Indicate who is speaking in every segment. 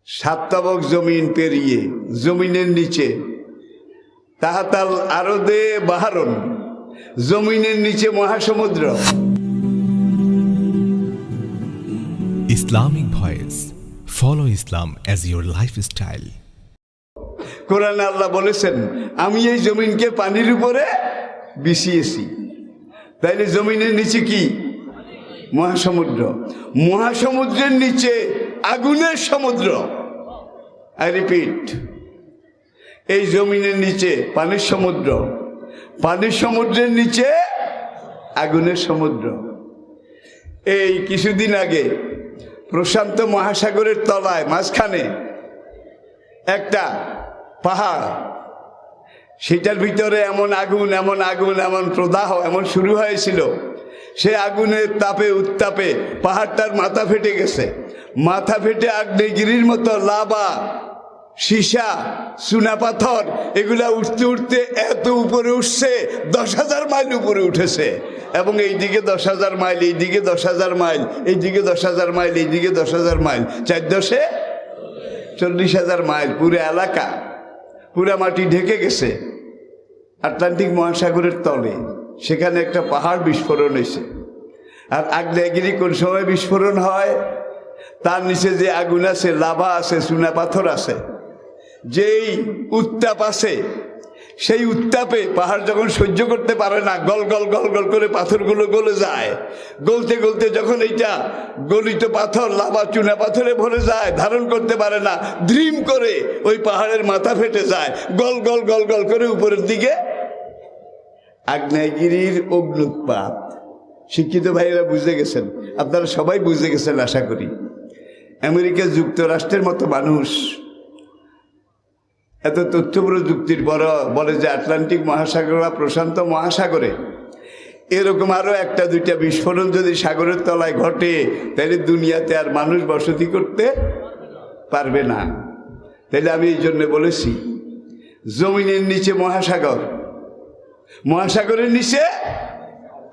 Speaker 1: সাত তবক জমিন পেরিয়ে জমিনের নিচে, তাহাতাল আরদে বাহারন, জমিনের নিচে মহাসমুদ্র।
Speaker 2: Islamic Voice. Follow Islam as your lifestyle.
Speaker 1: কোরআনে আল্লাহ বলেছেন, আমি এই জমিনকে পানির উপরে বিছিয়েছি। তাইলে জমিনের নিচে কি? মহাসমুদ্র। মহাসমুদ্রের নিচে আগুনের সমুদ্র। আই রিপিট, এই জমিনের নিচে পানির সমুদ্র, পানির সমুদ্রের নিচে আগুনের সমুদ্র। এই কিছুদিন আগে প্রশান্ত মহাসাগরের তলায় মাঝখানে একটা পাহাড়, সেটার ভিতরে এমন আগুন এমন আগুন এমন প্রদাহ এমন শুরু হয়েছিল, সে আগুনের তাপে উত্তাপে পাহাড়টার মাথা ফেটে গেছে। মাথা ফেটে আগ্নেয়গিরির মতো লাভা, সীসা, চুনা পাথর এগুলা উঠতে উঠতে এত উপরে উঠছে, 10,000 মাইল উপরে উঠেছে। এবং এইদিকে 10,000 মাইল, এইদিকে 10,000 মাইল, এইদিকে 10,000 মাইল, এইদিকে 10,000 মাইল, 4×10 = 40,000 মাইল। পুরো এলাকা, পুরা মাটি ঢেকে গেছে আটলান্টিক মহাসাগরের তলে। সেখানে একটা পাহাড় বিস্ফোরণ হয়েছে। আর আগ্নেয়গিরি কোন সময় বিস্ফোরণ হয়? তার নিচে যে আগুন আছে, লাভা আছে, চুনা পাথর আছে, যেই উত্তাপ আছে, সেই উত্তাপে পাহাড় যখন সহ্য করতে পারে না, গল গল গল গল করে পাথরগুলো গলে যায়। গলতে গলতে যখন এইটা গলিত পাথর, লাভা, চুনা পাথরে ভরে যায়, ধারণ করতে পারে না, দ্রিম করে ওই পাহাড়ের মাথা ফেটে যায়, গল গল গল গল করে উপরের দিকে। আগ্নেয়গিরির অগ্নুৎপাত শিক্ষিত ভাইয়েরা বুঝে গেছেন, আপনারা সবাই বুঝে গেছেন আশা করি। আমেরিকা যুক্তরাষ্ট্রের মতো মানুষ এত তথ্য প্রযুক্তির বড় বলে যে আটলান্টিক মহাসাগর বা প্রশান্ত মহাসাগরে এরকম আরও 1-2টা বিস্ফোরণ যদি সাগরের তলায় ঘটে, তাহলে দুনিয়াতে আর মানুষ বসতি করতে পারবে না। তাহলে আমি এই জন্যে বলেছি, জমিনের নিচে মহাসাগর, মহাসাগরের নিচে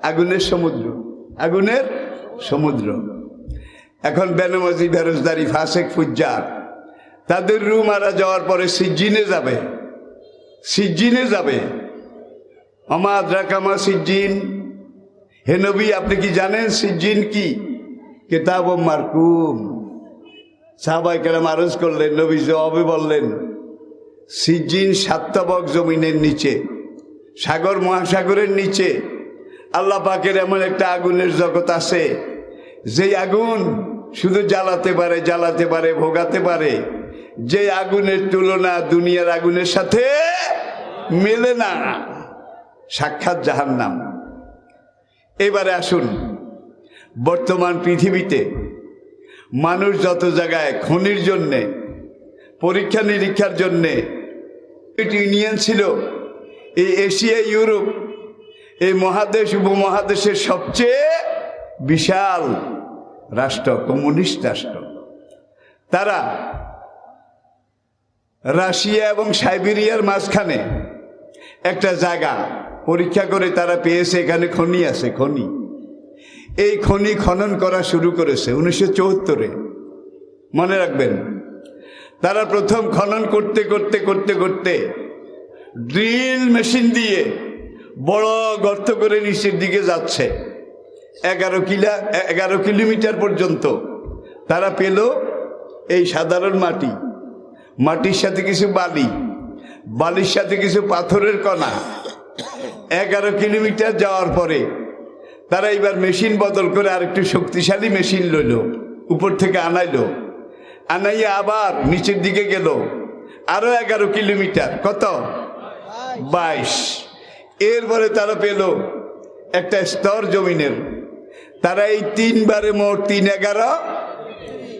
Speaker 1: আগুনের সমুদ্র, আগুনের সমুদ্র। এখন বেনামাজি, বেরোজদারি, ফাসেক, ফুজ্জার, তাদের রু মারা যাওয়ার পরে সিজ্জিনে যাবে, সিজ্জিনে যাবে। আমাদ রাকামা সিজ্জিন, হে নবী আপনি কি জানেন সিজ্জিন কি? কিতাব মারকুম। সাহাবায়ে কেরাম আরজ করলেন, নবী জবাবে বললেন, সিজ্জিন 7 তবক জমিনের নিচে, সাগর মহাসাগরের নিচে আল্লাহ পাকের এমন একটা আগুনের জগৎ আছে, যেই আগুন শুধু জ্বালাতে পারে, জ্বালাতে পারে, ভোগাতে পারে, যে আগুনের তুলনা দুনিয়ার আগুনের সাথে মেলে না। সাক্ষাৎ জাহান্নাম। এবারে আসুন, বর্তমান পৃথিবীতে মানুষ যত জায়গায় খনির জন্যে, পরীক্ষা নিরীক্ষার জন্যে, ইউনিয়ন ছিল, এই এশিয়া, ইউরোপ, এই মহাদেশ, উপমহাদেশের সবচেয়ে বিশাল রাষ্ট্র, কমিউনিস্ট রাষ্ট্র। তারা রাশিয়া এবং সাইবেরিয়ার মাঝখানে একটা জায়গা পরীক্ষা করে তারা পেয়েছে, এখানে খনি আছে, খনি। এই খনি খনন করা শুরু করেছে 1974-এ, মনে রাখবেন। তারা প্রথম খনন করতে করতে করতে করতে ড্রিল মেশিন দিয়ে বড় গর্ত করে নিচের দিকে যাচ্ছে। 11 কিলোমিটার পর্যন্ত তারা পেল এই সাধারণ মাটি, মাটির সাথে কিছু বালি, বালির সাথে কিছু পাথরের কণা। 11 কিলোমিটার যাওয়ার পরে তারা এবার মেশিন বদল করে আরেকটু শক্তিশালী মেশিন লইল, উপর থেকে আনাইলো, আনাইয়া আবার নিচের দিকে গেল আরো 11 কিলোমিটার, কত? 22। এরপরে তারা পেল একটা স্তর জমিনের। তারা এই 3 বারে মোট 3, 11,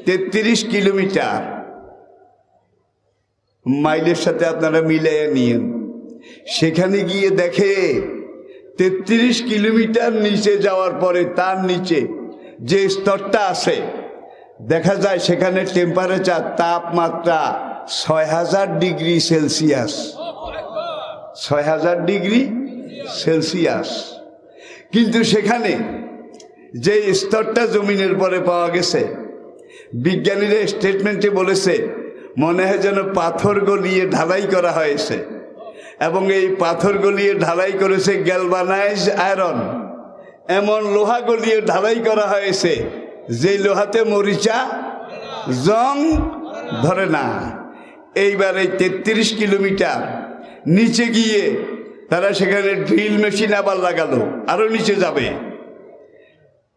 Speaker 1: 33 কিলোমিটার। মাইলের সাথে আপনারা মিলাইয়া নিয়েন। সেখানে গিয়ে দেখে 33 কিলোমিটার নিচে যাওয়ার পরে তার নিচে যে স্তরটা আছে, দেখা যায় সেখানে টেম্পারেচার, তাপমাত্রা 6000 ডিগ্রি সেলসিয়াস। 6000 degree Celsius. কিন্তু সেখানে যে স্তরটা জমিনের পরে পাওয়া গেছে, বিজ্ঞানীরা স্টেটমেন্টে বলেছে মনে হয় যেন পাথর গলিয়ে ঢালাই করা হয়েছে, এবং এই পাথর গলিয়ে ঢালাই করেছে গ্যালভানাইজ আয়রন, এমন লোহা গলিয়ে ঢালাই করা হয়েছে যেই লোহাতে মরিচা জং ধরে না। এইবার এই 33 কিলোমিটার নিচে গিয়ে তারা সেখানে ড্রিল মেশিন আবার লাগালো, আরো নিচে যাবে।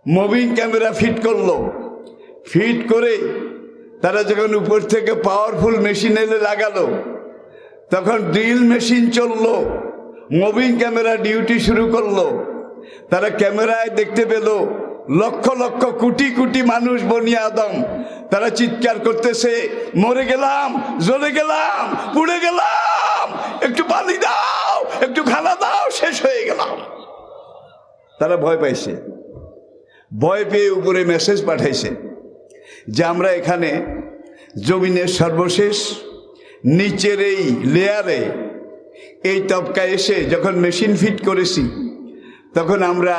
Speaker 1: মুভিং ক্যামেরা ফিট করলো, ফিট করে তারা যখন উপর থেকে পাওয়ারফুল মেশিন এনে লাগালো, তখন ড্রিল মেশিন চললো, মুভিং ক্যামেরা ডিউটি শুরু করলো। তারা ক্যামেরায় দেখতে পেল লক্ষ লক্ষ কোটি কোটি মানুষ, বনি আদম, তারা চিৎকার করতেছে, মরে গেলাম, জ্বলে গেলাম, পুড়ে গেলাম, একটু পানি দাও, একটু খানা দাও, শেষ হয়ে গেলাম। তারা ভয় পাইছে, ভয় পেয়ে উপরে মেসেজ পাঠাইছে যে আমরা এখানে জমিনের সর্বশেষ নিচের এই লেয়ারে এই তবকায় এসে যখন মেশিন ফিট করেছি, তখন আমরা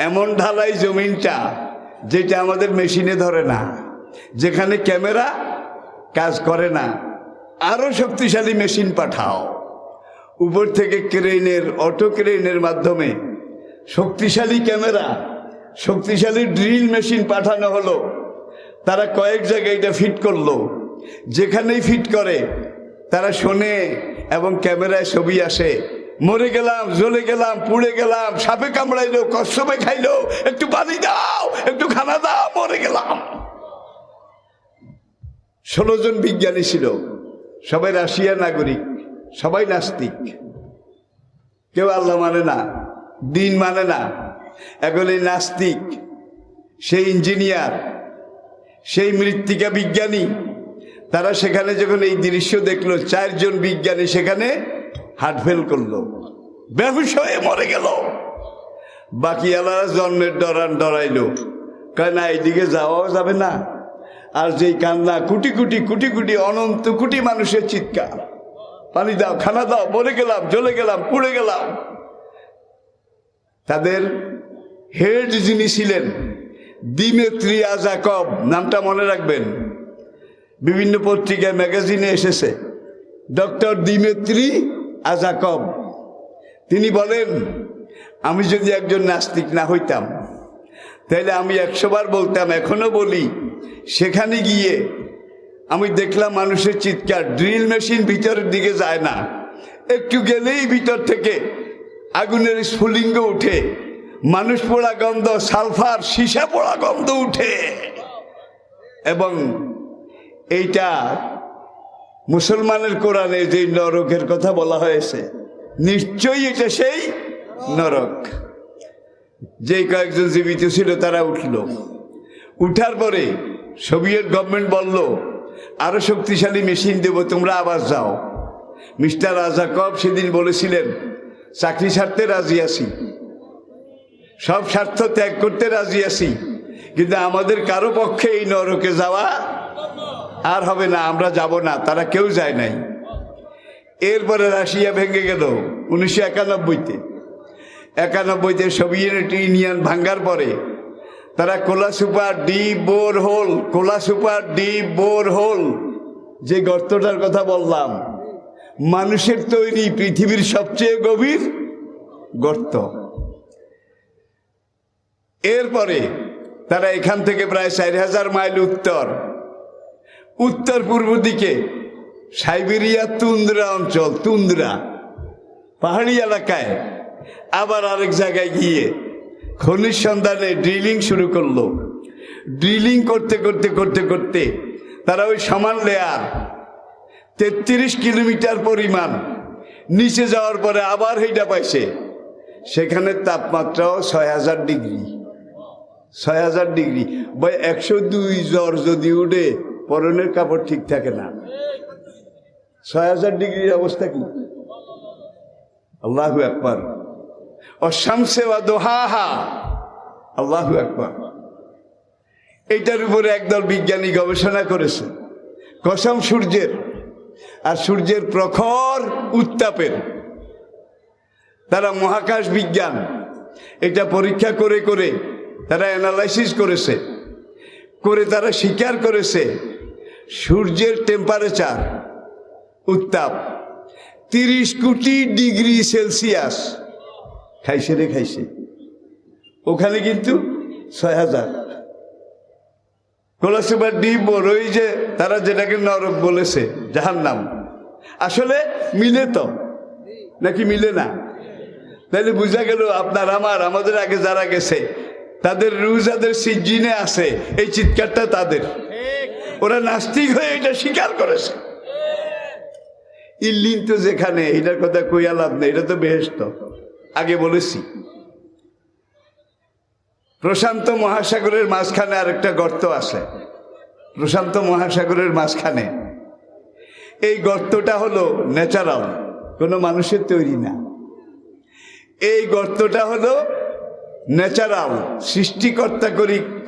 Speaker 1: এমন ঢালাই জমিনটা যেটা আমাদের মেশিনে ধরে না, যেখানে ক্যামেরা কাজ করে না, আরো শক্তিশালী মেশিন পাঠাও। উপর থেকে ক্রেনের, অটো ক্রেনের মাধ্যমে শক্তিশালী ক্যামেরা, শক্তিশালী ড্রিল মেশিন পাঠানো হলো। তারা কয়েক জায়গায় এটা ফিট করলো, যেখানেই ফিট করে তারা শোনে এবং ক্যামেরায় ছবি আসে, মরে গেলাম, জ্বলে গেলাম, পুড়ে গেলাম, সাপে কামড়াইলো, কচ্ছপে খাইলো, একটু পানি দাও, একটু খানা দাও, মরে গেলাম। 16 জন বিজ্ঞানী ছিল, সবাই রাশিয়া নাগরিক, সবাই নাস্তিক, কেউ আল্লাহ মানে না, দিন মানে না। এখন এই নাস্তিক, সেই ইঞ্জিনিয়ার, সেই মৃত্তিকা বিজ্ঞানী, তারা সেখানে যখন এই দৃশ্য দেখলো, 4 জন বিজ্ঞানী সেখানে হার্ট ফেল করলো, বেহুশ হয়ে মরে গেল। বাকি আলাদা জন্মের ডরাইলো, কয় না এইদিকে যাওয়াও যাবে না। আর যেই কান্না, কোটি কোটি কোটি কোটি অনন্ত কোটি মানুষের চিৎকার, পানি দাও, খানা দাও, মরে গেলাম, জ্বলে গেলাম, পুড়ে গেলাম। তাদের হেড যিনি ছিলেন, দিমেত্রি আজাকভ, নামটা মনে রাখবেন, বিভিন্ন পত্রিকায় ম্যাগাজিনে এসেছে, ডক্টর দিমেত্রি আজাকভ। তিনি বলেন, আমি যদি একজন নাস্তিক না হইতাম, তাহলে আমি 100 বার বলতাম, এখনো বলি, সেখানে গিয়ে আমি দেখলাম মানুষের চিৎকার, ড্রিল মেশিন ভিতরের দিকে যায় না, একটু গেলেই ভিতর থেকে আগুনের স্ফুলিঙ্গ উঠে, মানুষ পোড়া গন্ধ, সালফার, সীসা পোড়া গন্ধ উঠে। এবং এইটা মুসলমানের কোরআনে যে নরকের কথা বলা হয়েছে, নিশ্চয়ই এটা সেই নরক। যে কয়েকজন জীবিত ছিল তারা উঠল, উঠার পরে সোভিয়েত গভর্নমেন্ট বলল, আরো শক্তিশালী মেশিন দেব, তোমরা আবার যাও। মিস্টার আজাকভ সেদিন বলেছিলেন, চাকরি ছাড়তে রাজি আছি, সব স্বার্থ ত্যাগ করতে রাজি আছি, কিন্তু আমাদের কারো পক্ষে এই নরকে যাওয়া আর হবে না, আমরা যাব না। তারা কেউ যায় নাই। এরপরে রাশিয়া ভেঙে গেল 1991-তে। 91-তে সোভিয়েত ইউনিয়ন ভাঙ্গার পরে তারা Kola super deep bore hole, Kola super deep bore hole, যে গর্তটার কথা বললাম, মানুষের তৈরি পৃথিবীর সবচেয়ে গভীর গর্ত। এরপরে তারা এখান থেকে প্রায় 4000 মাইল উত্তর পূর্ব দিকে সাইবেরিয়া তুন্দ্রা অঞ্চল, তুন্দ্রা পাহাড়ি এলাকায়, আবার আরেক জায়গায় গিয়ে খনিজ সন্ধানে ড্রিলিং শুরু করলো। ড্রিলিং করতে করতে করতে করতে তারা ওই সমান লেয়ার 33 কিলোমিটার পরিমাণ নিচে যাওয়ার পরে আবার সেইটা পাইছে, সেখানে তাপমাত্রাও 6000 ডিগ্রি। 6000 ডিগ্রি বা 102 জ্বর যদি উঠে, পরনের কাপড় ঠিক থাকে না। 6000 ডিগ্রির অবস্থা কি! আল্লাহু আকবার। অশামসে ওয়া দুহাহা, আল্লাহু আকবার। এইটার উপরে একদল বিজ্ঞানী গবেষণা করেছে, কসম সূর্যের আর সূর্যের প্রখর উত্তাপের। তারা মহাকাশ বিজ্ঞান এটা পরীক্ষা করে করে তারা অ্যানালাইসিস করেছে, করে তারা স্বীকার করেছে সূর্যের টেম্পারেচার উত্তাপ 30 কোটি ডিগ্রি সেলসিয়াস। খাইছে রে খাইছে। ওখানে কিন্তু 6000। কোলাসুবার দ্বীপ ওই যে তারা যেটাকে নরক বলেছে, জাহান্নাম, আসলে মিলে তো নাকি মিলে না? তাহলে বোঝা গেল আপনার আমাদের আগে যারা গেছে তাদের রুহ যাদের সিজিনে আছে, এই চিৎকারটা তাদের। ওরা নাস্তিক হয়ে এটা স্বীকার করেছে। ইল্লিন তো যেখানে, এটার কথা কইয়া লাভ নেই, এটা তো বেহেশত। আগে বলেছি প্রশান্ত মহাসাগরের মাঝখানে আরেকটা গর্ত আছে। প্রশান্ত মহাসাগরের মাঝখানে এই গর্তটা হলো ন্যাচারাল, কোনো মানুষের তৈরি না। এই গর্তটা হলো ন্যাচারাল, সৃষ্টিকর্তা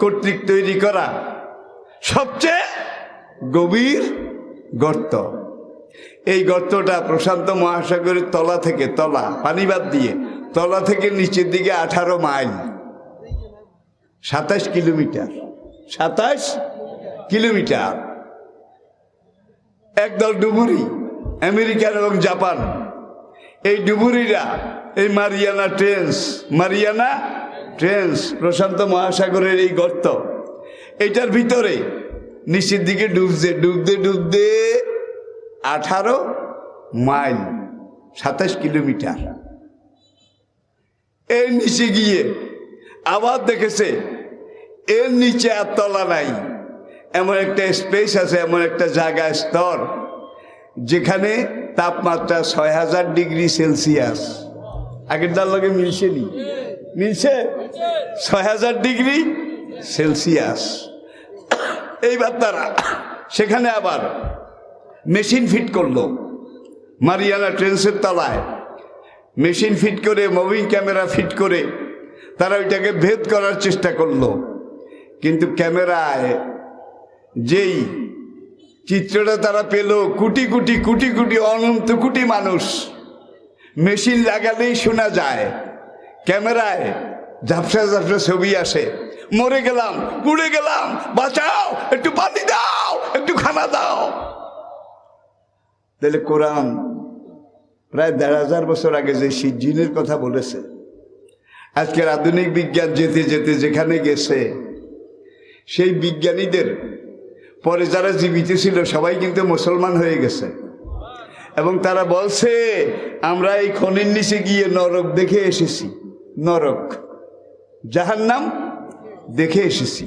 Speaker 1: কর্তৃক তৈরি করা সবচেয়ে গভীর গর্ত। এই গর্তটা প্রশান্ত মহাসাগরের তলা থেকে, তলা পানিবাদ দিয়ে তলা থেকে নিচের দিকে 18 মাইল, 27 কিলোমিটার। 27 কিলোমিটার। একদল ডুবুরি, আমেরিকান এবং জাপান, এই ডুবুরিরা এই মারিয়ানা ট্রেন্স প্রশান্ত মহাসাগরের এই গর্ত, এটার ভিতরে নিচের দিকে ডুবতে 18 মাইল, 27 কিলোমিটার। এর নিচে গিয়ে আবার দেখেছে এর নিচে আর তলা নাই, এমন একটা স্পেস আছে, এমন একটা জায়গা, স্তর, যেখানে তাপমাত্রা 6000 ডিগ্রি সেলসিয়াস। আগের তার লগে মিলছে নি? মিলছে। 6000 ডিগ্রি সেলসিয়াস। এইবার তারা সেখানে আবার মেশিন ফিট করলো, মারিয়ানা ট্রেন্সের তলায় মেশিন ফিট করে, মুভিং ক্যামেরা ফিট করে তারা ওইটাকে ভেদ করার চেষ্টা করলো। কিন্তু ক্যামেরায় যেই চিত্রটা তারা পেল, কোটি কোটি কোটি কোটি অনন্ত কোটি মানুষ, মেশিন লাগালেই শোনা যায়, ক্যামেরায় ঝাপসা ঝাপসা ছবি আসে, মরে গেলাম, পুড়ে গেলাম, বাঁচাও, একটু পানি দাও, একটু খানা দাও। তাহলে কোরআন প্রায় 1500 বছর আগে যে সিজিনের কথা বলেছে, আজকের আধুনিক বিজ্ঞান যেতে যেতে যেখানে গেছে, সেই বিজ্ঞানীদের পরে যারা জীবিত ছিল সবাই কিন্তু মুসলমান হয়ে গেছে। এবং তারা বলছে আমরা এই খনির নিচে গিয়ে নরক দেখে এসেছি, নরক জাহান্নাম দেখে এসেছি।